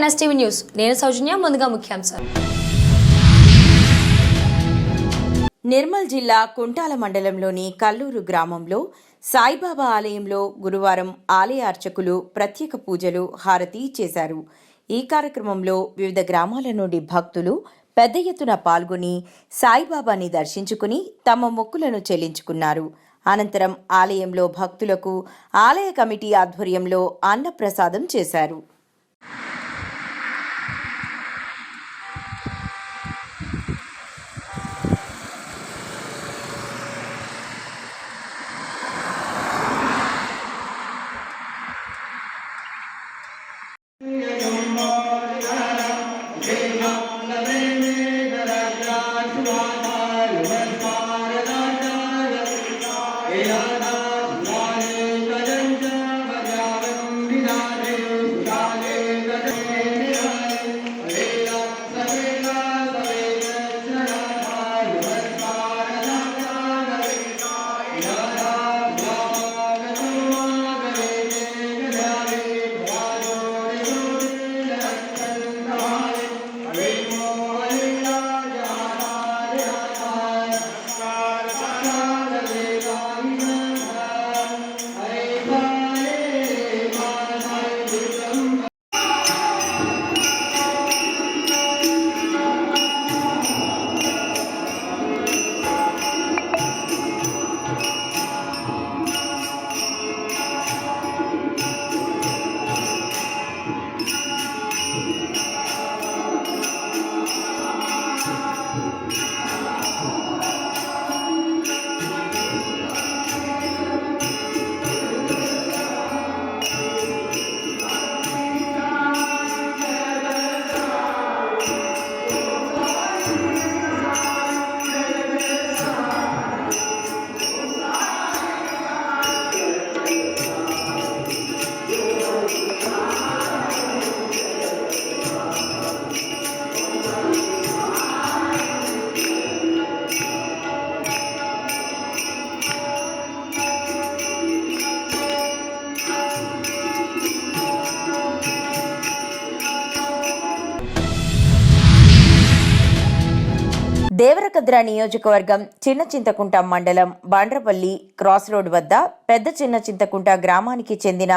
NSTV news. నేను సౌజన్య. ముందుగా ముఖ్యాంశాలు. నిర్మల్ జిల్లా కుంటాల మండలంలోని కల్లూరు గ్రామంలో సాయిబాబా ఆలయంలో గురువారం ఆలయ అర్చకులు ప్రత్యేక పూజలు, హారతి చేశారు. ఈ కార్యక్రమంలో వివిధ గ్రామాల నుండి భక్తులు పెద్ద ఎత్తున పాల్గొని సాయిబాబాని దర్శించుకుని తమ మొక్కులను చెల్లించుకున్నారు. అనంతరం ఆలయంలో భక్తులకు ఆలయ కమిటీ ఆధ్వర్యంలో అన్నప్రసాదం చేశారు. దేవరకద్ర నియోజకవర్గం చిన్న చింతకుంట మండలం బండ్రపల్లి క్రాస్ రోడ్ వద్ద పెద్ద చిన్న చింతకుంట గ్రామానికి చెందిన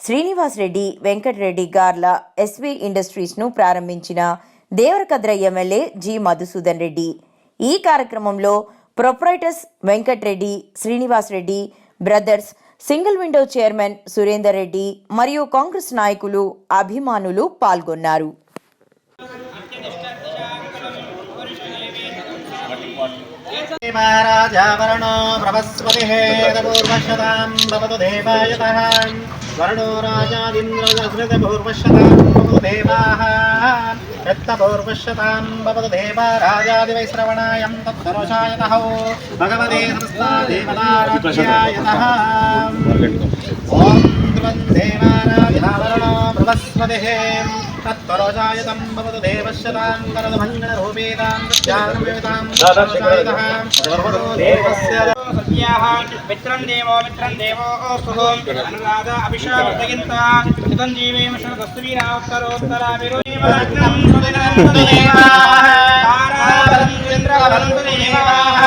శ్రీనివాస్ రెడ్డి, వెంకటరెడ్డి గార్ల ఎస్వి ఇండస్ట్రీస్ ను ప్రారంభించిన దేవరకద్ర ఎమ్మెల్యే జి మధుసూదన్ రెడ్డి. ఈ కార్యక్రమంలో proprietors Venkatareddy, Srinivas Reddy brothers, single window chairman Surender Reddy మరియు కాంగ్రెస్ నాయకులు, అభిమానులు పాల్గొన్నారు. రాజావరణో ప్రభస్పతిః పూర్వశతాం భవతు దేవాయతః వరుణో రాజాదింద్రస్మృత పూర్వశతాం భవతు దేవాః యత్త పూర్వశతాం భవతు దేవా రాజాదివైశ్రవణాయం తత్తరోషాయతః భగవతే సమస్తా దేవతారాధ్యాయతః ఓం ధ్రువం దేవారాజావరణో ప్రభస్పతిః తత్తరోషాయతం భవతు దేవశతాం కరదు భంగనరూపేతాం జ్ఞానమేతాం సదాశివైతః సర్వదో దేవస్య సత్యాః మిత్రం దేవో సుహోం అనురాధ అభిషేకయంత చితం జీవేమ శరదస్తువీరాత్తరోత్తర విరోధేవలగ్నం సుదినం దేవాః తారాబలం చంద్రబలం దేవాః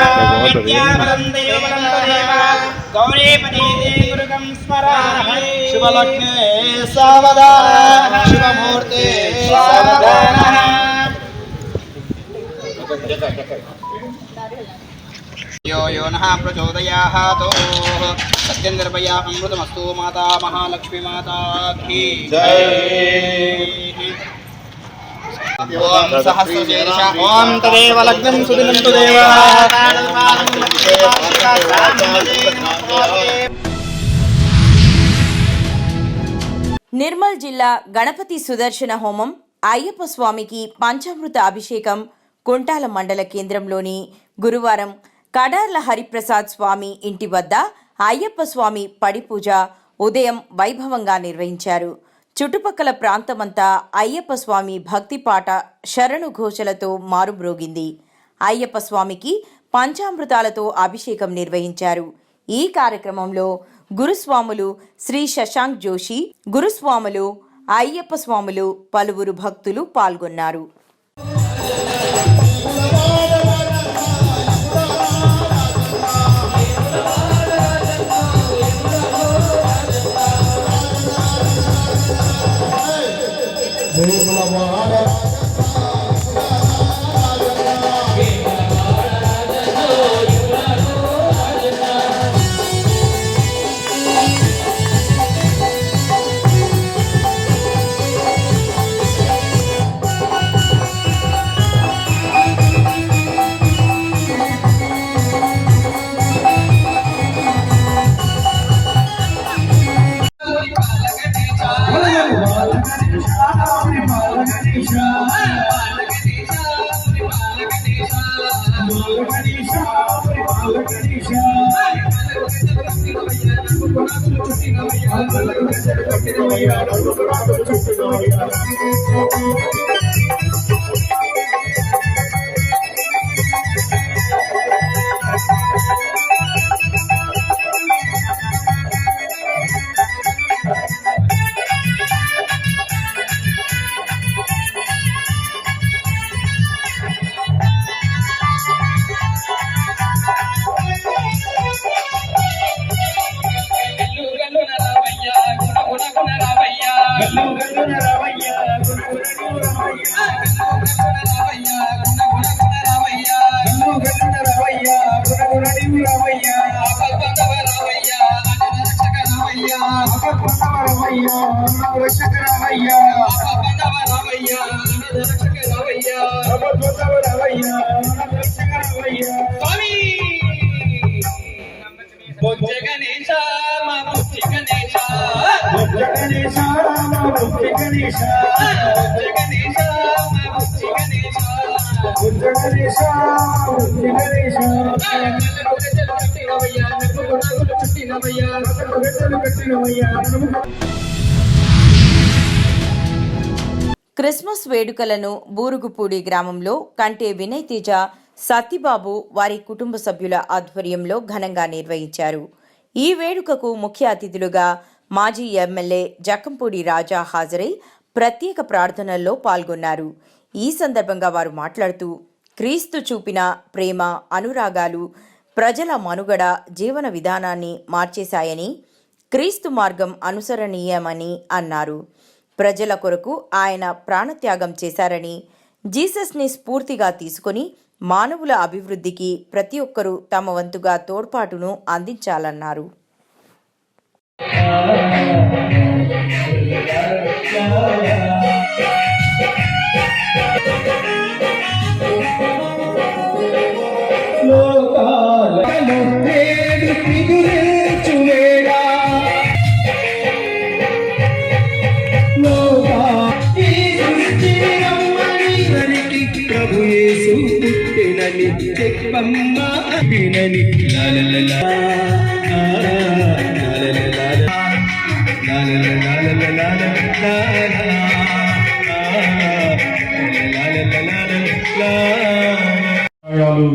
విద్యాబలం దేవబలం దేవాః గౌరీపదే గురుగం స్మరామి శుభలగ్నే సావధాన శుభమూర్తే సావధాన. यो नः प्रचोदयातो सत्यं निर्भया अमृतमस्तु. माता महालक्ष्मी माता की जय. ओम सहस्रशीर्ष ओम तदेव लग्नं सुदिनं देवा. నిర్మల్ జిల్లా గణపతి సుదర్శన హోమం, అయ్యప్ప స్వామికి పంచామృత అభిషేకం కుంటాల మండల కేంద్రంలోని గురువారం కడార్ల హరిప్రసాద్ స్వామి ఇంటి వద్ద అయ్యప్ప స్వామి పడి పూజ ఉదయం వైభవంగా నిర్వహించారు. చుట్టుపక్కల ప్రాంతమంతా అయ్యప్ప స్వామి భక్తి పాట, శరణు ఘోషలతో మారుమ్రోగింది. అయ్యప్ప స్వామికి పంచామృతాలతో అభిషేకం నిర్వహించారు. ఈ కార్యక్రమంలో గురుస్వాములు శ్రీ శశాంక్ జోషి, గురుస్వాములు అయ్యప్ప స్వాములు, పలువురు భక్తులు పాల్గొన్నారు. క్రిస్మస్ వేడుకలను బూరుగుపూడి గ్రామంలో కంటే వినయ్ తేజ, సత్తిబాబు వారి కుటుంబ సభ్యుల ఆధ్వర్యంలో ఘనంగా నిర్వహించారు. ఈ వేడుకకు ముఖ్య అతిథులుగా మాజీ ఎమ్మెల్యే జక్కంపూడి రాజా హాజరై ప్రత్యేక ప్రార్థనల్లో పాల్గొన్నారు. ఈ సందర్భంగా వారు మాట్లాడుతూ, క్రీస్తు చూపిన ప్రేమ, అనురాగాలు ప్రజల మనుగడ, జీవన విధానాన్ని మార్చేశాయని, క్రీస్తు మార్గం అనుసరణీయమని అన్నారు. ప్రజల కొరకు ఆయన ప్రాణత్యాగం చేశారని, జీసస్ని స్ఫూర్తిగా తీసుకొని మానవుల అభివృద్ధికి ప్రతి ఒక్కరూ తమ వంతుగా తోడ్పాటును అందించాలన్నారు.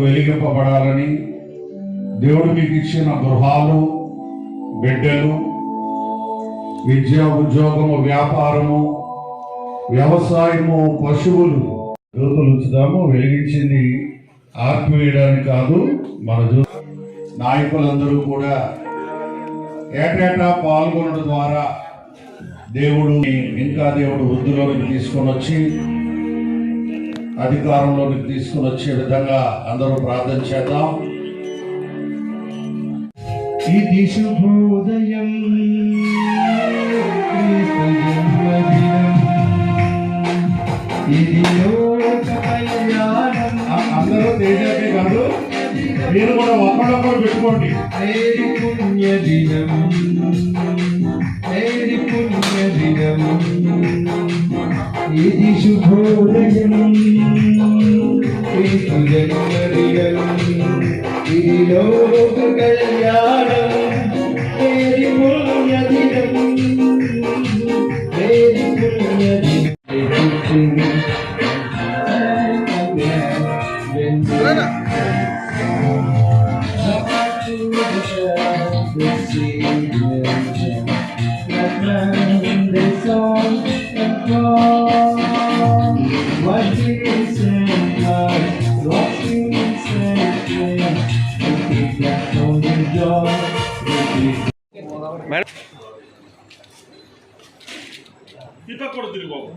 వెలిగింపబడాలని దేవుడు మీకు ఇచ్చిన గృహాలు, బిడ్డలు, విద్య, ఉద్యోగము, వ్యాపారము, వ్యవసాయము, పశువులు జ్యోతులుంచుదాము. వెలిగించింది ఆర్పివేయడానికి కాదు. మన నాయకులందరూ కూడా ఏటేటా పాల్గొనడం ద్వారా దేవుడు వృద్ధిలోనికి తీసుకొని వచ్చి, అధికారంలోనికి తీసుకుని వచ్చే విధంగా అందరూ ప్రార్థన చేద్దాం. ఇది శుభోదయం, ఇది లోక కళ్యాణం. అందరూ తేజాకే కాదు, మీరు కూడా ఒకళ్ళొకరు పెట్టుకోండి. ఏది పుణ్య దినం, ఏది పుణ్య దినం, ఇది శుభోదయం, క్రీస్తు జన్మదినం, ఇది లోక కళ్యాణం, ఏది పుణ్య దినం, ఏది పుణ్య దినం. The song ఇట్లా కూడా తిరిగి బాబు.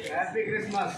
Happy Christmas.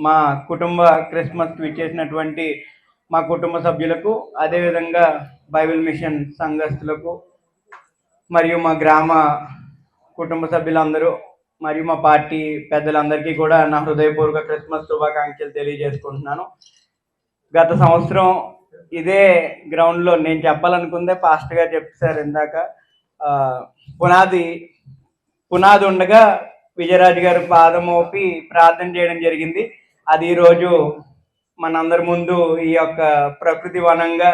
మా కుటుంబ క్రిస్మస్ విచ్చేసినటువంటి మా కుటుంబ సభ్యులకు, అదేవిధంగా బైబిల్ మిషన్ సంఘస్థులకు మరియు మా గ్రామ కుటుంబ సభ్యులందరూ మరియు మా పార్టీ పెద్దలందరికీ కూడా నా హృదయపూర్వక క్రిస్మస్ శుభాకాంక్షలు తెలియజేసుకుంటున్నాను. గత సంవత్సరం ఇదే గ్రౌండ్లో నేను చెప్పాలనుకుందే పాస్టర్ గారు చెప్పారు ఇందాక. పునాది ఉండగా విజయరాజు గారు పాదం మోపి ప్రార్థన చేయడం జరిగింది. అది ఈరోజు మనందరి ముందు ఈ యొక్క ప్రకృతి వనంగా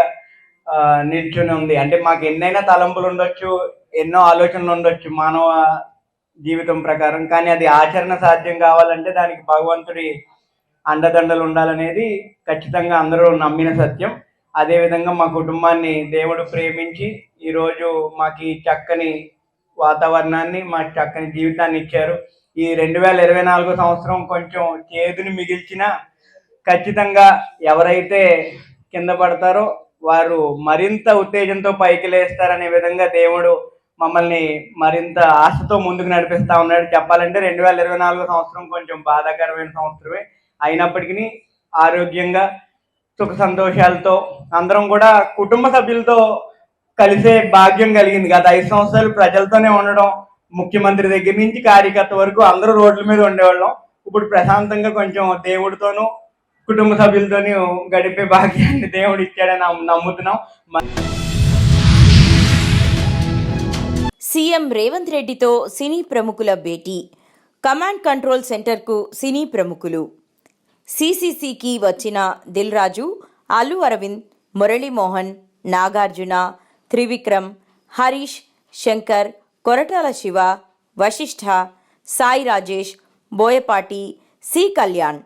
నిల్చుని ఉంది. అంటే మాకు ఎన్నైనా తలంపులు ఉండొచ్చు, ఎన్నో ఆలోచనలు ఉండొచ్చు మానవ జీవితం ప్రకారం, కానీ అది ఆచరణ సాధ్యం కావాలంటే దానికి భగవంతుడి అండదండలు ఉండాలనేది ఖచ్చితంగా అందరూ నమ్మిన సత్యం. అదేవిధంగా మా కుటుంబాన్ని దేవుడు ప్రేమించి ఈరోజు మాకు ఈ చక్కని వాతావరణాన్ని, మా చక్కని జీవితాన్ని ఇచ్చారు. ఈ 2024 సంవత్సరం కొంచెం చేదుని మిగిల్చినా ఖచ్చితంగా ఎవరైతే కింద పడతారో వారు మరింత ఉత్తేజంతో పైకి లేస్తారనే విధంగా దేవుడు మమ్మల్ని మరింత ఆశతో ముందుకు నడిపిస్తా ఉన్నాడు. చెప్పాలంటే 2024 సంవత్సరం కొంచెం బాధాకరమైన సంవత్సరమే, అయినప్పటికీ ఆరోగ్యంగా సుఖ సంతోషాలతో అందరం కూడా కుటుంబ సభ్యులతో కలిసే భాగ్యం కలిగింది. గత 5 సంవత్సరాలు ప్రజలతోనే ఉండడం, ముఖ్యమంత్రి దగ్గర నుంచి కార్యకర్త వరకు అందరూ రోడ్ల మీద ఉండేవాళ్ళం. ఇప్పుడు ప్రశాంతంగా కొంచెం దేవుడితోనూ కుటుంబ సభ్యులతోనూ గడిపే భాగ్యాన్ని దేవుడు ఇచ్చాడని నమ్ముతున్నాం. సీఎం రేవంత్ రెడ్డితో సినీ ప్రముఖుల భేటీ. కమాండ్ కంట్రోల్ సెంటర్కు సినీ ప్రముఖులు. సీసీసీకి వచ్చిన దిల్ రాజు, అల్లు అరవింద్, మురళీమోహన్, నాగార్జున, త్రివిక్రమ్, హరీష్, శంకర్, కొరటాల శివ, వశిష్ఠ, సాయి రాజేష్, బోయపాటి, సి కళ్యాణ్.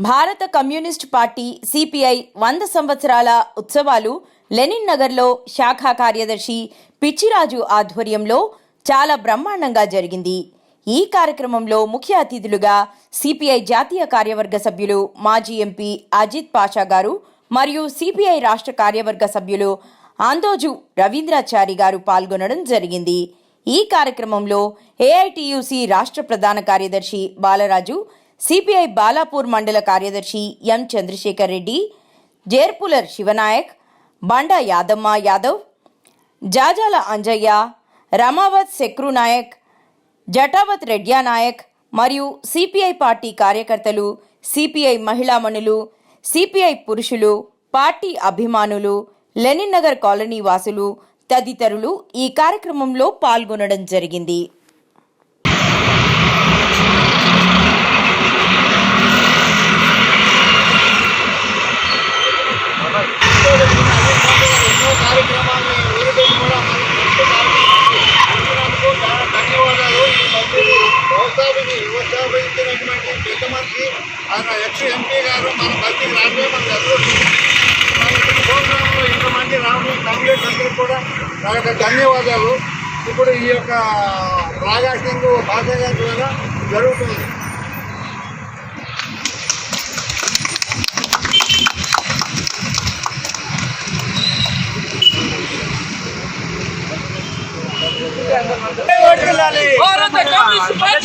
భారత కమ్యూనిస్ట్ పార్టీ సిపిఐ 100 సంవత్సరాల ఉత్సవాలు లెనిన్ నగర్లో శాఖా కార్యదర్శి పిచ్చిరాజు ఆధ్వర్యంలో చాలా బ్రహ్మాండంగా జరిగింది. ఈ కార్యక్రమంలో ముఖ్య అతిథులుగా సిపిఐ జాతీయ కార్యవర్గ సభ్యులు మాజీ ఎంపీ అజిత్ పాషా గారు మరియు సిపిఐ రాష్ట్ర కార్యవర్గ సభ్యులు ఆందోజు రవీంద్రాచారి గారు పాల్గొనడం జరిగింది. ఈ కార్యక్రమంలో ఏఐటియుసి రాష్ట్ర ప్రధాన కార్యదర్శి బాలరాజు, సిపిఐ బాలాపూర్ మండల కార్యదర్శి ఎం చంద్రశేఖర్ రెడ్డి, జేర్పులర్ శివనాయక్, బండా యాదమ్మ యాదవ్, జాజాల అంజయ్య, రమావత్ శక్రునాయక్, జటావత్ రెడ్యానాయక్ మరియు సిపిఐ పార్టీ కార్యకర్తలు, సిపిఐ మహిళామణులు, సిపిఐ పురుషులు, పార్టీ అభిమానులు, లెనిన్ నగర్ కాలనీ వాసులు తదితరులు ఈ కార్యక్రమంలో పాల్గొనడం జరిగింది. ఆయన ఎక్స్-ఎంపీ గారు మన బతికి రావడమే మన అదృష్టం. ప్రోగ్రాంలో ఇంతమంది రావడం కాంగ్రెస్ అందరూ కూడా నాకు ధన్యవాదాలు. ఇప్పుడు ఈ యొక్క బ్రాడ్కాస్టింగ్ భాషగా ద్వారా జరుగుతుంది. భారత కమ్యూనిస్ట్ పార్టీ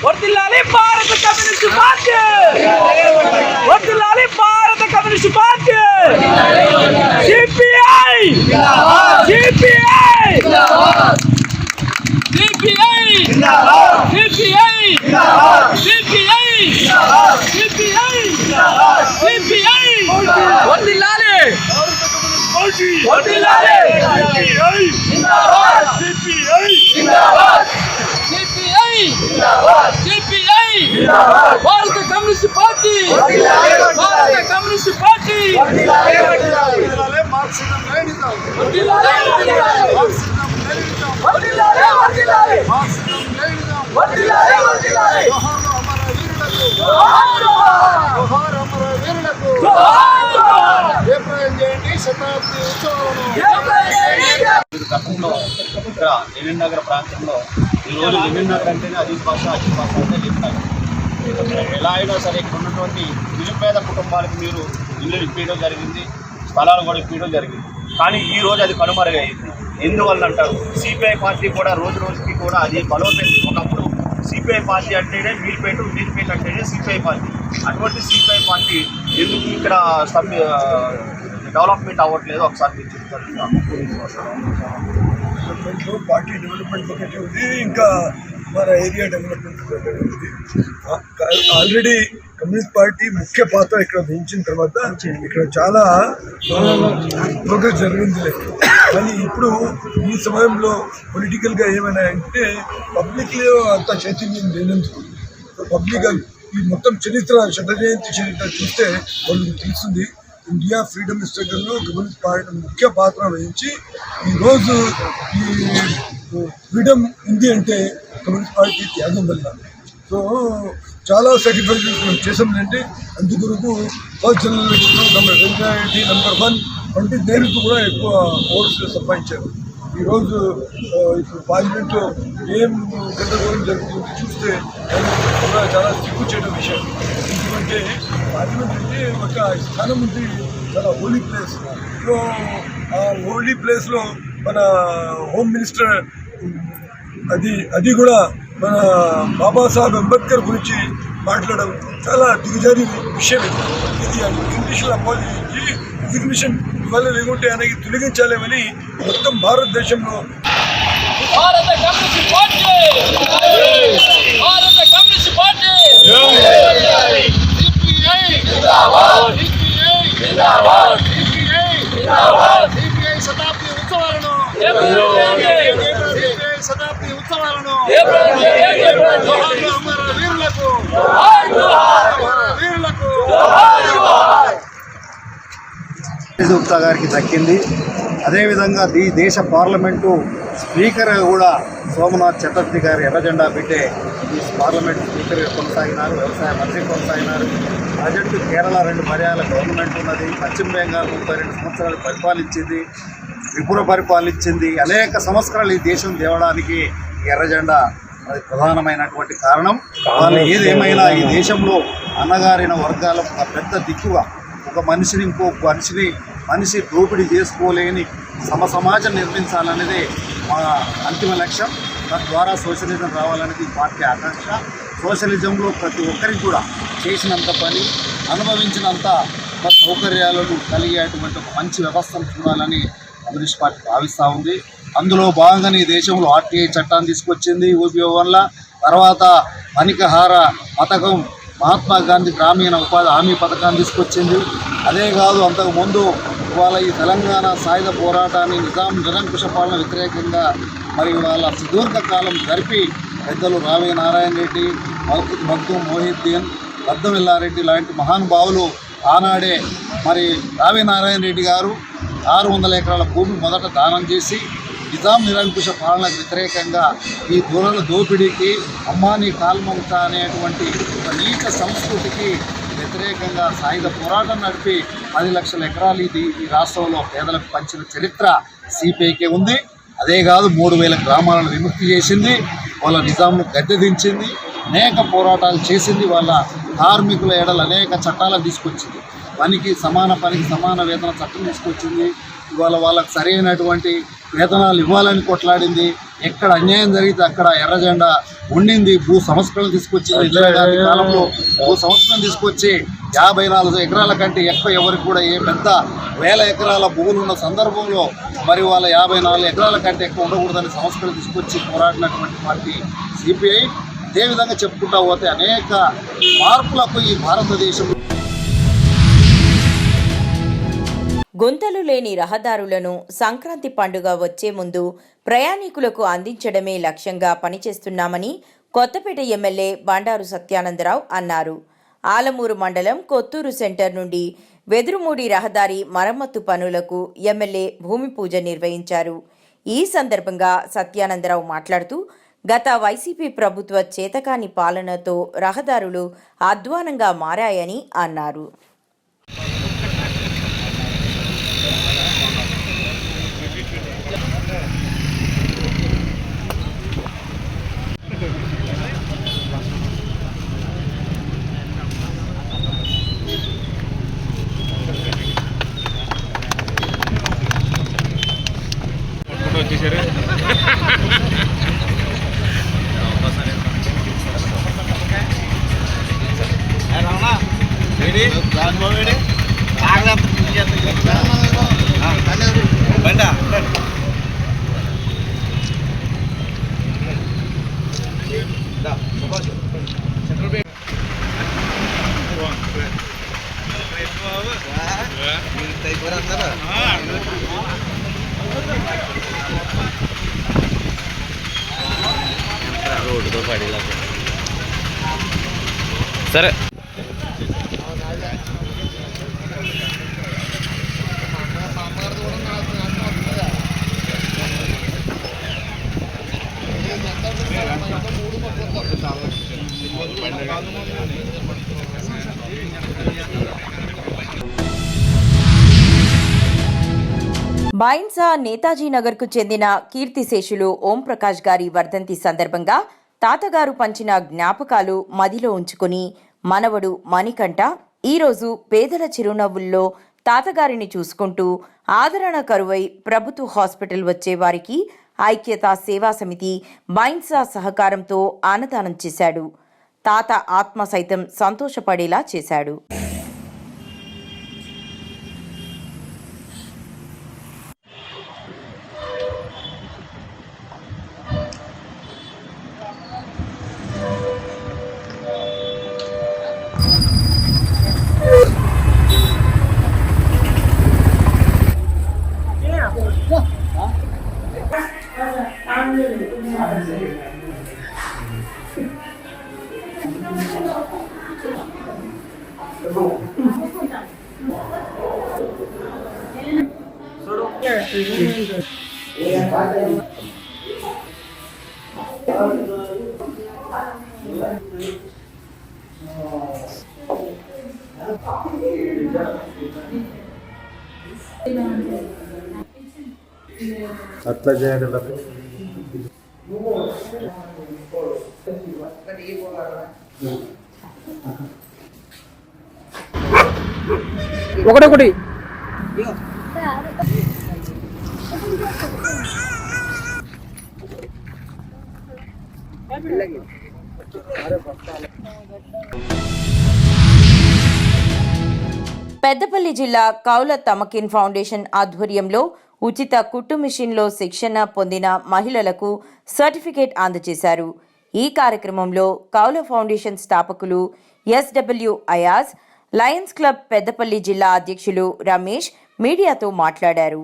వర్ధిల్లాలి, భారత కమ్యూనిస్ట్ పార్టీ వర్ధిల్లాలి, భారత communist party CPI CPI CPI CPI CPI CPI CPI వర్ధిల్లాలి వర్ధిల్లాలి జిందాబాద్ సిపిఐ జిందాబాద్ సిపిఐ జిందాబాద్ సిపిఐ జిందాబాద్ భారత కమ్యూనిస్ట్ పార్టీ వర్ధిల్లాలి భారత కమ్యూనిస్ట్ పార్టీ వర్ధిల్లాలి వర్ధిల్లాలి మార్క్సిజం లెనినిజం వర్ధిల్లాలి వర్ధిల్లాలి మార్క్సిజం లెనినిజం వర్ధిల్లాలి వర్ధిల్లాలి మార్క్సిజం లెనినిజం వర్ధిల్లాలి వర్ధిల్లాలి జోహార్ అమర వీరులకు జోహార్ జోహార్ అమర వీరులకు జోహార్ జయప్రదం చేయండి శతాబ్ది ఉత్సవాలను గతంలో ఇక్కడ లెనిన్ నగర్ ప్రాంతంలో ఈరోజు లెనిన్ నగర్ అంటేనే అజీజ్ బాషా అంటే లెనిన్ నగర్. ఎలా అయినా సరే ఇక్కడ ఉన్నటువంటి నిరుపేద కుటుంబాలకు మీరు ఇల్లు ఇప్పించడం జరిగింది, స్థలాలు కూడా ఇప్పించడం జరిగింది. కానీ ఈ రోజు అది కనుమరుగైంది. ఎందువల్ల అంటారు? సిపిఐ పార్టీ కూడా రోజు రోజుకి కూడా అది బలోపేతం. ఒకప్పుడు సిపిఐ పార్టీ అంటేనే మీల్పేట అంటేనే సిపిఐ పార్టీ. అటువంటి సిపిఐ పార్టీ ఎందుకు ఇక్కడ డెవలప్మెంట్ అవ్వట్లేదు? ఒకసారి మీరు చెప్తారు. పార్టీ డెవలప్మెంట్ ఒకటి ఉంది, ఇంకా మన ఏరియా డెవలప్మెంట్ ఒకటి ఉంది. ఆల్రెడీ కమ్యూనిస్ట్ పార్టీ ముఖ్య పాత్ర ఇక్కడ వహించిన తర్వాత ఇక్కడ చాలా ప్రోగ్రెస్ జరిగింది. కానీ ఇప్పుడు ఈ సమయంలో పొలిటికల్గా ఏమైనా అంటే పబ్లిక్లో అంత చైతన్యం లేనందుకు పబ్లిక్గా ఈ మొత్తం చరిత్ర శతజయంతి చరిత్ర చూస్తే వాళ్ళకి తెలుస్తుంది. ఇండియా ఫ్రీడమ్ స్ట్రగల్లో కమ్యూనిస్ట్ పార్టీ ముఖ్య పాత్ర వహించి ఈరోజు ఈ ఫ్రీడమ్ ఉంది అంటే కమ్యూనిస్ట్ పార్టీ త్యాగం వల్ల. సో చాలా సాక్రిఫైసెస్ మేము చేసామంటే అందుకొరకు ఫస్ట్ జనరల్ ఎలక్షన్లో వెంకయ్యరెడ్డి నెంబర్ 1 పండిత్ నెహ్రూకు కూడా ఎక్కువ ఓట్స్ సంపాదించారు. ఈరోజు ఇప్పుడు పార్లమెంట్లో ఏం గందరగోళం జరుగుతుంది చూస్తే కూడా చాలా సిగ్గు చేయడం విషయం. ఎందుకంటే పార్లమెంట్ అంటే ఒక స్థానం ఉంది, చాలా హోలీ ప్లేస్. సో ఆ హోలీ ప్లేస్లో మన హోమ్ మినిస్టర్ అది కూడా మన బాబాసాహెబ్ అంబేద్కర్ గురించి మాట్లాడడం చాలా దిగజారి విషయం. ఇది ఇంగ్లీష్లో అపాలజీ రిజిగ్నేషన్ ఇవాళ లేకుంటే ఆయనకి తొలగించాలేమని మొత్తం భారతదేశంలో భారత కమ్యూనిస్ట్ పార్టీ భారత కమ్యూనిస్ట్ పార్టీ సిపిఐ జిందాబాద్ సిపిఐ జిందాబాద్ సిపిఐ జిందాబాద్ సిపిఐ శతాబ్ది ఉత్సవాలను సిపిఐ శతాబ్ది ఉత్సవాలను జోహార్ అమర వీరులకు జోహార్ అమర వీరులకు గుప్తా గారికి దక్కింది. అదేవిధంగా ఈ దేశ పార్లమెంటు స్పీకర్ కూడా సోమనాథ్ చటర్జీ గారు ఎర్ర జెండా పెట్టే ఈ పార్లమెంట్ స్పీకర్గా కొనసాగినారు, వ్యవసాయ మంత్రి కొనసాగినారు. ప్రజెంట్ కేరళ 2 పర్యాల గవర్నమెంట్ ఉన్నది, పశ్చిమ బెంగాల్ 32 సంవత్సరాలు పరిపాలించింది, త్రిపుర పరిపాలించింది. అనేక సంవత్సరాలు ఈ దేశం తేవడానికి ఎర్ర జెండా అది ప్రధానమైనటువంటి కారణం. వాళ్ళు ఏదేమైనా ఈ దేశంలో అన్నగారిన వర్గాల ఒక పెద్ద దిక్కుగా ఒక మనిషిని ఇంకో మనిషి దోపిడీ చేసుకోలేని సమాజం నిర్మించాలనేదే మా అంతిమ లక్ష్యం. తద్వారా సోషలిజం రావాలనేది పార్టీ ఆకాంక్ష. సోషలిజంలో ప్రతి ఒక్కరికి కూడా చేసినంత పని, అనుభవించినంత సౌకర్యాలను కలిగేటువంటి ఒక మంచి వ్యవస్థను చూడాలని కమ్యూనిస్ట్ పార్టీ భావిస్తూ ఉంది. అందులో భాగంగానే ఈ దేశంలో ఆర్టీఐ చట్టాన్ని తీసుకొచ్చింది యూపీఓ వల్ల. తర్వాత పనికహార పథకం, మహాత్మా గాంధీ గ్రామీణ ఉపాధి హామీ పథకాన్ని తీసుకొచ్చింది. అదే కాదు, అంతకుముందు ఇవాళ ఈ తెలంగాణ సాయుధ పోరాటాన్ని నిరంకుశ పాలన వ్యతిరేకంగా మరి వాళ్ళ సుదీర్ఘకాలం జరిపి పెద్దలు రావి నారాయణ రెడ్డి, మగ్దుం మొహిద్దీన్, బద్దం ఎల్లారెడ్డి లాంటి మహానుభావులు ఆనాడే మరి రావి నారాయణ రెడ్డి గారు 600 ఎకరాల భూమి మొదట దానం చేసి నిజాం నిరంకుశ పాలనకు వ్యతిరేకంగా ఈ దొరల దోపిడీకి, అమ్మాని కాల్మంత అనేటువంటి ఒక నీచ సంస్కృతికి వ్యతిరేకంగా సాయుధ పోరాటం నడిపి 10 లక్షల ఎకరాలు ఈ రాష్ట్రంలో పేదలకు పంచిన చరిత్ర సిపిఐకే ఉంది. అదే కాదు, 3000 గ్రామాలను విముక్తి చేసింది, వాళ్ళ నిజాంను గద్దెదించింది, అనేక పోరాటాలు చేసింది, వాళ్ళ కార్మికుల ఎడల అనేక చట్టాలను తీసుకొచ్చింది. పనికి సమాన వేతన చట్టం తీసుకొచ్చింది. ఇవాళ వాళ్ళకు సరైనటువంటి వేతనాలు ఇవ్వాలని కొట్లాడింది. ఎక్కడ అన్యాయం జరిగితే అక్కడ ఎర్ర జెండా ఉండింది. భూ సంస్కరణ తీసుకొచ్చింది. ఇందిరాగాంధీ కాలంలో భూ సంస్కరణ తీసుకొచ్చి 54 ఎకరాల కంటే ఎక్కువ ఎవరికి కూడా ఏ పెద్ద 1000 ఎకరాల భూములు ఉన్న సందర్భంలో మరి వాళ్ళ 54 ఎకరాల కంటే ఎక్కువ ఉండకూడదని సంస్కరణ తీసుకొచ్చి పోరాడినటువంటి పార్టీ సిపిఐ. అదేవిధంగా చెప్పుకుంటా పోతే అనేక మార్పులకు ఈ భారతదేశం. గుంతలు లేని రహదారులను సంక్రాంతి పండుగ వచ్చే ముందు ప్రయాణికులకు అందించడమే లక్ష్యంగా పనిచేస్తున్నామని కొత్తపేట ఎమ్మెల్యే బండారు సత్యానందరావు అన్నారు. ఆలమూరు మండలం కొత్తూరు సెంటర్ నుండి వెదురుమూడి రహదారి మరమ్మతు పనులకు ఎమ్మెల్యే భూమి పూజ నిర్వహించారు. ఈ సందర్భంగా సత్యానందరావు మాట్లాడుతూ గత వైసీపీ ప్రభుత్వ చేతకాని పాలనతో రహదారులు అధ్వానంగా మారాయని అన్నారు. సరే బైన్సా నేతాజీ నగర్కు చెందిన కీర్తిశేషులు ఓంప్రకాష్ గారి వర్ధంతి సందర్భంగా తాతగారు పంచిన జ్ఞాపకాలు మదిలో ఉంచుకుని మనవడు మణికంఠ ఈరోజు పేదల చిరునవ్వుల్లో తాతగారిని చూసుకుంటూ ఆదరణ కరువై ప్రభుత్వ హాస్పిటల్ వచ్చే వారికి ఐక్యతా సేవా సమితి బైన్సా సహకారంతో అన్నదానం చేశాడు. తాత ఆత్మ సైతం సంతోషపడేలా చేశాడు. అట్లా చేయగలరు. ఒకటొకటి పెద్దపల్లి జిల్లా కౌల తమకిన్ ఫౌండేషన్ ఆధ్వర్యంలో ఉచిత కుట్టు మిషన్లో శిక్షణ పొందిన మహిళలకు సర్టిఫికేట్ అందజేశారు. ఈ కార్యక్రమంలో కౌల ఫౌండేషన్ స్థాపకులు SW Ayaz, Lions club Peddapalli జిల్లా అధ్యక్షులు రమేష్ మీడియాతో మాట్లాడారు.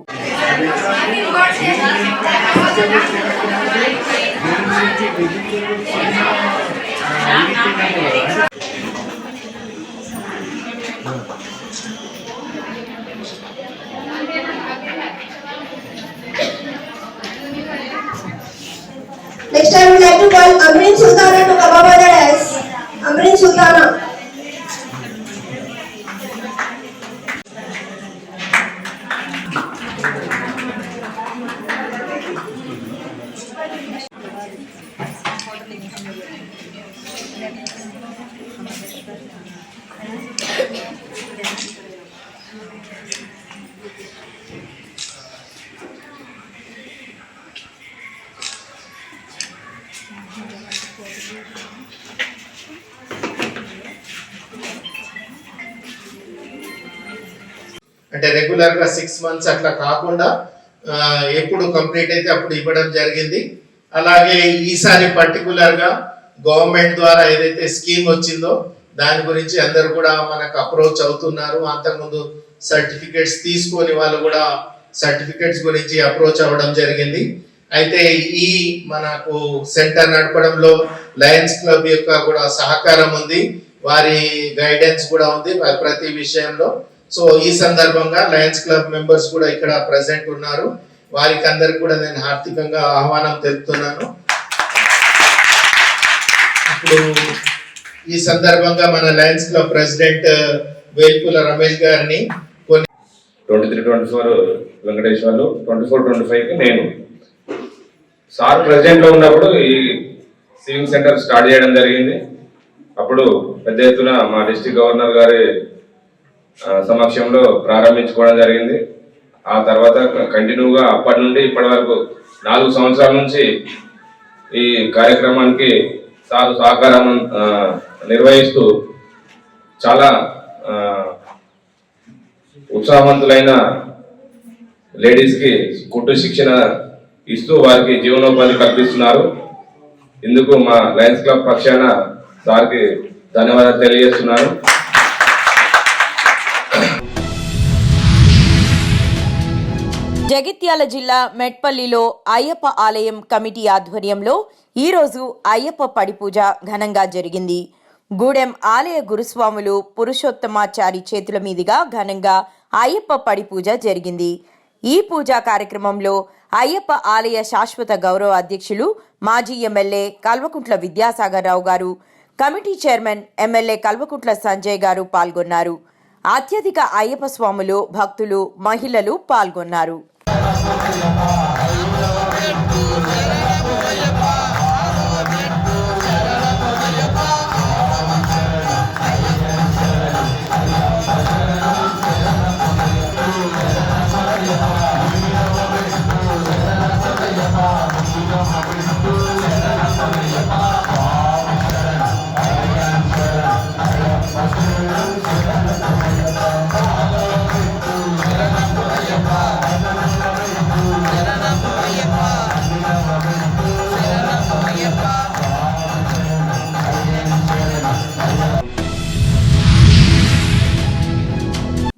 Next I would like to call Amreen Sultana to come up with the dance. Amreen Sultana. అంటే రెగ్యులర్గా 6 months అట్లా కాకుండా ఎప్పుడు కంప్లీట్ అయితే అప్పుడు ఇవ్వడం జరిగింది. అలాగే ఈసారి పర్టికులర్గా గవర్నమెంట్ ద్వారా ఏదైతే స్కీమ్ వచ్చిందో దాని గురించి అందరు కూడా మనకు అప్రోచ్ అవుతున్నారు. అంతకుముందు సర్టిఫికేట్స్ తీసుకొని వాళ్ళు కూడా సర్టిఫికేట్స్ గురించి అప్రోచ్ అవ్వడం జరిగింది. అయితే ఈ మనకు సెంటర్ నడపడంలో లయన్స్ క్లబ్ యొక్క కూడా సహకారం ఉంది, వారి గైడెన్స్ కూడా ఉంది ప్రతి విషయంలో. సో ఈ సందర్భంగా లయన్స్ క్లబ్ మెంబర్స్ కూడా ఇక్కడ ప్రెసెంట్ ఉన్నారు. వారికి అందరికి కూడా నేను హార్దికంగా ఆహ్వానం తెలుపుతున్నాను. ఇప్పుడు ఈ సందర్భంగా మన Lions club president Velpula Ramesh గారిని 23-24 వెంకటేశ్వర్లు, 24-25 నేను సార్ ప్రెసిడెంట్ లో ఉన్నప్పుడు ఈ సివింగ్ సెంటర్ స్టార్ట్ చేయడం జరిగింది. అప్పుడు పెద్ద ఎత్తున మా డిస్ట్రిక్ట్ గవర్నర్ గారి సమక్షంలో ప్రారంభించుకోవడం జరిగింది. ఆ తర్వాత కంటిన్యూగా అప్పటి నుండి ఇప్పటి వరకు 4 సంవత్సరాల నుంచి ఈ కార్యక్రమానికి సహకారం నిర్వహిస్తూ చాలా ఉత్సాహవంతులైన లేడీస్కి కుట్టు శిక్షణ ఇస్తూ వారికి జీవనోపాధి కల్పిస్తున్నారు. ఇందుకు మా లయన్స్ క్లబ్ పక్షాన సార్కి ధన్యవాదాలు తెలియజేస్తున్నాను. జగిత్యాల జిల్లా మెట్పల్లిలో అయ్యప్ప ఆలయం కమిటీ ఆధ్వర్యంలో ఈరోజు అయ్యప్ప పడిపూజ ఘనంగా జరిగింది. గూడెం ఆలయ గురుస్వాములు పురుషోత్తమాచారి చేతుల మీదుగా ఘనంగా అయ్యప్ప పడిపూజ జరిగింది. ఈ పూజా కార్యక్రమంలో అయ్యప్ప ఆలయ శాశ్వత గౌరవ అధ్యక్షులు మాజీ ఎమ్మెల్యే కల్వకుంట్ల విద్యాసాగర్ రావు గారు, committee chairman MLA Kalvakuntla Sanjay గారు పాల్గొన్నారు. అత్యధిక అయ్యప్ప స్వాములు, భక్తులు, మహిళలు పాల్గొన్నారు.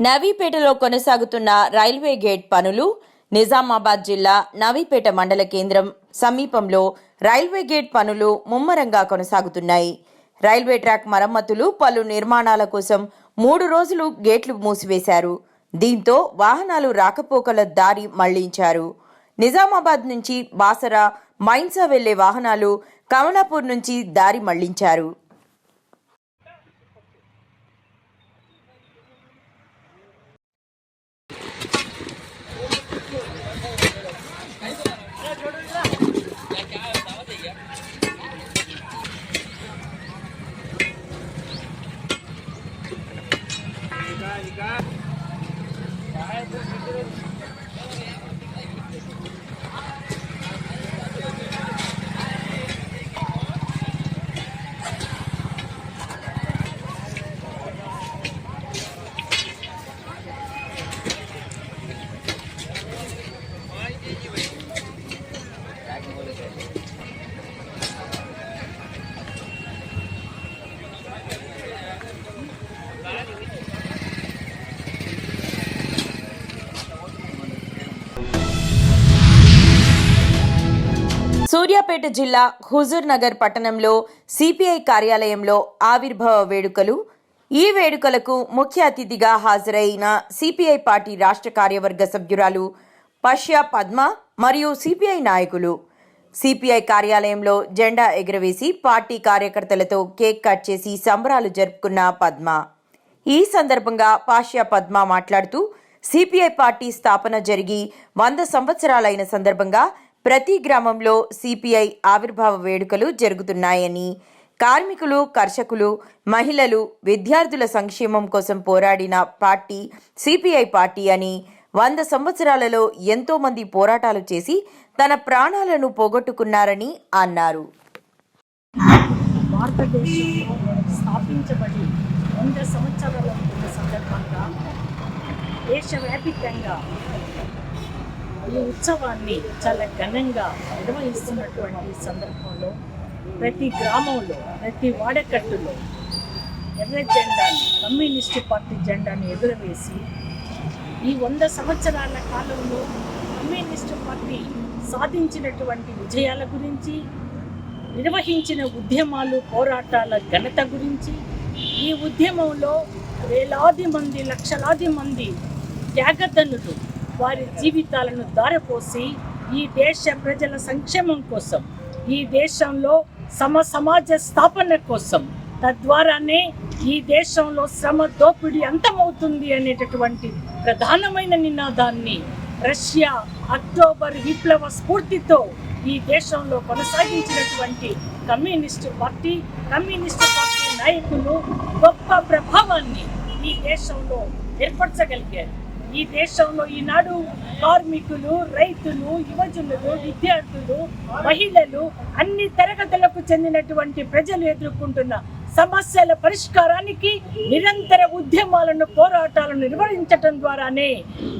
నవీపేటలో కొనసాగుతున్న రైల్వే గేట్ పనులు. నిజామాబాద్ జిల్లా నవీపేట మండల కేంద్రం సమీపంలో రైల్వే గేట్ పనులు ముమ్మరంగా కొనసాగుతున్నాయి. రైల్వే ట్రాక్ మరమ్మతులు, పలు నిర్మాణాల కోసం 3 రోజులు గేట్లు మూసివేశారు. దీంతో వాహనాలు రాకపోకల దారి మళ్లించారు. నిజామాబాద్ నుంచి బాసరా, మైన్సా వెళ్లే వాహనాలు కమలాపూర్ నుంచి దారి మళ్లించారు. సూర్యాపేట జిల్లా హుజూర్ నగర్ పట్టణంలో సిపిఐ కార్యాలయంలో ఆవిర్భావ వేడుకలు. ఈ వేడుకలకు ముఖ్య అతిథిగా హాజరైన సిపిఐ పార్టీ రాష్ట్ర కార్యవర్గ సభ్యురాలు పశ్య పద్మ మరియు సిపిఐ నాయకులు సిపిఐ కార్యాలయంలో జెండా ఎగురవేసి పార్టీ కార్యకర్తలతో కేక్ కట్ చేసి సంబరాలు జరుపుకున్న పద్మ. ఈ సందర్భంగా పాశ్య పద్మ మాట్లాడుతూ సిపిఐ పార్టీ స్థాపన జరిగి 100 సంవత్సరాలైన సందర్భంగా ప్రతి గ్రామంలో సిపిఐ ఆవిర్భావ వేడుకలు జరుగుతున్నాయని, కార్మికులు, కర్షకులు, మహిళలు, విద్యార్థుల సంక్షేమం కోసం పోరాడిన పార్టీ సిపిఐ పార్టీ అని, 100 సంవత్సరాలలో ఎంతో మంది పోరాటాలు చేసి తన ప్రాణాలను పోగొట్టుకున్నారని అన్నారు. భారతదేశంలో స్థాపించబడి 100 సంవత్సరాల సందర్భంగా దేశవ్యాప్తంగా ఈ ఉత్సవాన్ని చాలా ఘనంగా నిర్వహిస్తున్నటువంటి సందర్భంలో ప్రతి గ్రామంలో, ప్రతి వాడకట్టులో ఎర్ర జెండాని, కమ్యూనిస్టు పార్టీ జెండాను ఎగురవేసి ఈ 100 సంవత్సరాల కాలంలో కమ్యూనిస్టు పార్టీ సాధించినటువంటి విజయాల గురించి, నిర్వహించిన ఉద్యమాలు, పోరాటాల ఘనత గురించి, ఈ ఉద్యమంలో వేలాది మంది, లక్షలాది మంది త్యాగదనులు వారి జీవితాలను దారపోసి ఈ దేశ ప్రజల సంక్షేమం కోసం, ఈ దేశంలో సమాజ స్థాపన కోసం, తద్వారానే ఈ దేశంలో శ్రమ దోపిడీ అంతమవుతుంది అనేటటువంటి ప్రధానమైన నినాదాన్ని రష్యా అక్టోబర్ విప్లవ స్ఫూర్తితో ఈ దేశంలో కొనసాగించినటువంటి కమ్యూనిస్టు పార్టీ నాయకులు గొప్ప ప్రభావాన్ని ఈ దేశంలో ఏర్పరచగలిగారు. ఈ దేశంలో ఈనాడు కార్మికులు, రైతులు, యువజనులు, విద్యార్థులు, మహిళలు, అన్ని తరగతులకు చెందినటువంటి ప్రజలు ఎదుర్కొంటున్న సమస్యల పరిష్కారానికి నిరంతర ఉద్యమాలను, పోరాటాలను నిర్వహించటం ద్వారానే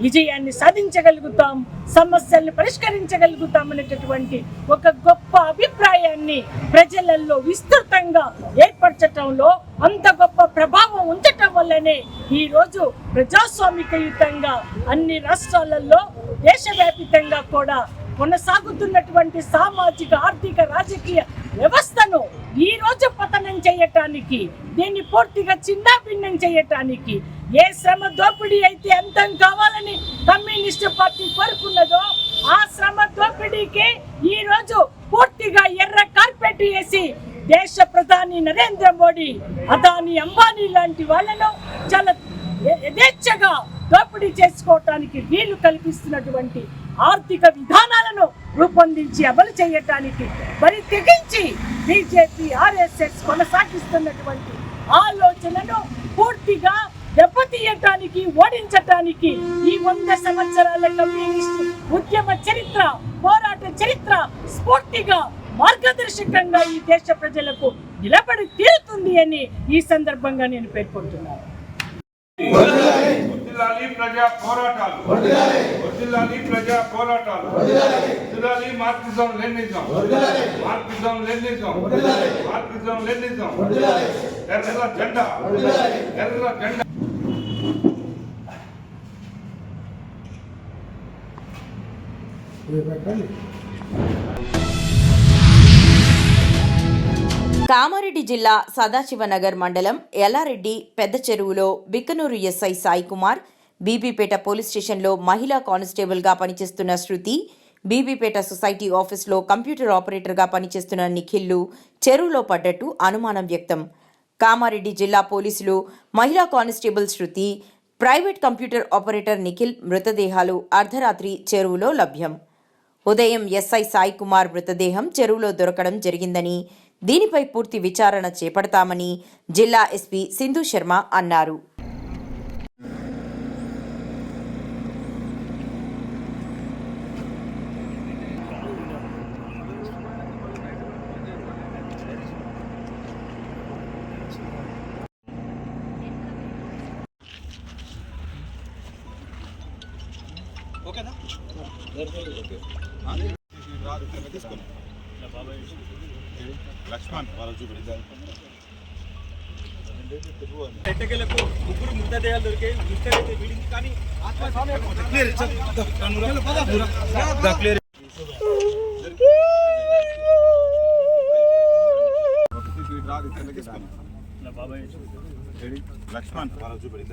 విజయాన్ని సాధించగలుగుతాం, సమస్యల్ని పరిష్కరించగలుగుతాం అనేటటువంటి ఒక గొప్ప అభిప్రాయాన్ని ప్రజలలో విస్తృతంగా ఏర్పరచటంలో, అంత గొప్ప ప్రభావం ఉంచటం వల్లనే ఈరోజు ప్రజాస్వామికయుతంగా అన్ని రాష్ట్రాలలో, దేశవ్యాప్తంగా కూడా కొనసాగుతున్నటువంటి సామాజిక, ఆర్థిక, రాజకీయ వ్యవస్థను ఈ రోజు పతనం చేయటానికి, దీన్ని పూర్తిగా చిన్నాభిన్నం చేయటానికి, ఏ శ్రమ దోపిడీ అయితే అంతం కావాలని కమ్యూనిస్టు పార్టీ కోరుకున్నదో ఆ శ్రమ దోపిడీకి ఈ రోజు పూర్తిగా ఎర్ర కార్పెట్ వేసి దేశ ప్రధాని నరేంద్ర మోడీ, అదానీ, అంబానీ లాంటి వాళ్ళను చాలా యథేచ్ఛగా దోపిడీ చేసుకోవటానికి వీలు కల్పిస్తున్నటువంటి ఆర్థిక విధానాలను రూపొందించి అమలు చేయటానికి మరి తెగించి బీజేపీ, ఆర్ఎస్ఎస్ కొనసాగిస్తున్నటువంటి ఆలోచనను పూర్తిగా దెబ్బతీయటానికి, ఓడించటానికి ఈ 100 సంవత్సరాల కమ్యూనిస్టు ఉద్యమ చరిత్ర, పోరాట చరిత్ర స్ఫూర్తిగా, మార్గదర్శకంగా ఈ దేశ ప్రజలకు నిలబడి తీరుతుంది అని ఈ సందర్భంగా నేను పేర్కొంటున్నాను. వర్ధిల్లాలి ప్రజా పోరాటాలు, వర్ధిల్లాలి ప్రజా పోరాటాలు, వర్ధిల్లాలి Marxism Leninism, Marxism Leninism, Marxism Leninism, ఎర్ర జెండా, ఎర్ర జెండా. కామారెడ్డి జిల్లా సదాశివనగర్ మండలం ఎల్లారెడ్డి పెద్ద చెరువులో బిక్కనూరు ఎస్ఐ సాయి కుమార్, బీబీపేట పోలీస్ స్టేషన్లో మహిళా కానిస్టేబుల్గా పనిచేస్తున్న శృతి, బీబీపేట సొసైటీ ఆఫీస్లో కంప్యూటర్ ఆపరేటర్గా పనిచేస్తున్న నిఖిల్లు చెరువులో పడ్డట్టు అనుమానం వ్యక్తం. కామారెడ్డి జిల్లా పోలీసులు మహిళా కానిస్టేబుల్ శృతి, ప్రైవేట్ కంప్యూటర్ ఆపరేటర్ నిఖిల్ మృతదేహాలు అర్ధరాత్రి చెరువులో లభ్యం. ఉదయం ఎస్ఐ సాయి కుమార్ మృతదేహం చెరువులో దొరకడం జరిగిందని, దీనిపై పూర్తి విచారణ చేపడతామని జిల్లా ఎస్పీ సింధు శర్మ అన్నారు. లక్ష్మణ్ వాళ్ళ చూపెడతారు. ఎట్టకేలకు 3 మృతదేహాలు దొరికాయి. ముష్టైతే వీడింది కానీ ఆత్మ లక్ష్మణ్ వాళ్ళ చూపెడి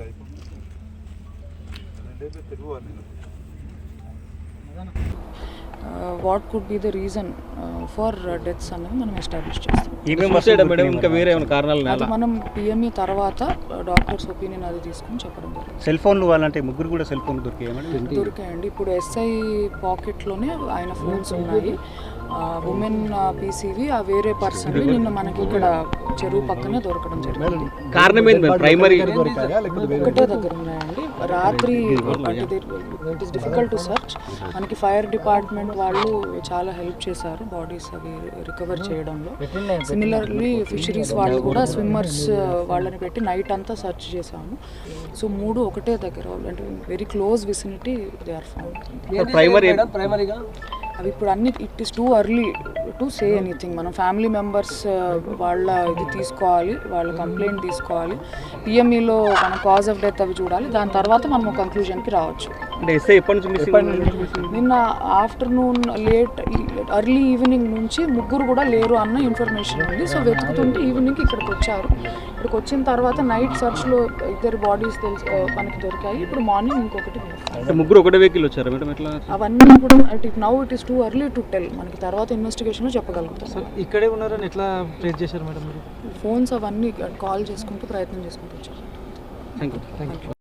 what could be the reason for deaths అనేది మనం ఎస్టాబ్లిష్ చేస్తాం. మేడం ఇంకా వేరే ఏమైనా కారణాలు అది మనం పిఎంఈ తర్వాత డాక్టర్స్ ఒపీనియన్ అది తీసుకుని చెప్పడం జరిగింది. సెల్ ఫోన్లు వాళ్ళంటే ముగ్గురు కూడా సెల్ ఫోన్ దొరికాయి దొరికాయండి. ఇప్పుడు ఎస్ఐ పాకెట్లోనే ఆయన ఫోన్స్ ఉన్నాయి. ఉమెన్ పీసీవి ఆ వేరే పర్సన్ నిన్న మనకి ఇక్కడ చెరువు పక్కనే దొరకడం జరిగింది. కారణం ఏంటి? ప్రైమరీ ఒకటే దగ్గర ఉన్నాయండి. రాత్రి it is difficult to search. మనకి ఫైర్ డిపార్ట్మెంట్ వాళ్ళు చాలా హెల్ప్ చేశారు బాడీస్ అవి రికవర్ చేయడంలో. సిమిలర్లీ ఫిషరీస్ వాళ్ళు కూడా స్విమ్మర్స్ వాళ్ళని పెట్టి నైట్ అంతా సర్చ్ చేశాము. సో 3 ఒకటే దగ్గర అంటే very close vicinity they are found. ప్రైమరీగా అవి ఇప్పుడు అన్ని it is too early to say anything. మనం ఫ్యామిలీ మెంబర్స్ వాళ్ళ ఇది తీసుకోవాలి, వాళ్ళ కంప్లైంట్ తీసుకోవాలి, పిఎంఈలో మన కాజ్ ఆఫ్ డెత్ అవి చూడాలి, దాని తర్వాత మనం కంక్లూజన్కి రావచ్చు. అంటే ఎస్ఐ ఎప్పటి నుంచి నిన్న ఆఫ్టర్నూన్ లేట్ అర్లీ ఈవినింగ్ నుంచి ముగ్గురు కూడా లేరు అన్న ఇన్ఫర్మేషన్ ఉంది. సో వెతుకుతుంటే ఈవినింగ్ ఇక్కడికి వచ్చారు. ఇక్కడికి వచ్చిన తర్వాత నైట్ సర్చ్లో 2 బాడీస్ మనకి దొరికాయి. ఇప్పుడు మార్నింగ్ ఇంకొకటి. ముగ్గురు ఒకటే వెహికల్ వచ్చారు మేడం ఎట్లా? అవన్నీ కూడా now it is too early to tell. మనకి తర్వాత ఇన్వెస్టిగేషన్లో చెప్పగలుగుతాం. ఇక్కడే ఉన్నారని ఎట్లా ట్రేస్ చేశారు మేడం? ఫోన్స్ అవన్నీ కాల్ చేసుకుంటూ ప్రయత్నం చేసుకుంటూ వచ్చారు. Thank you.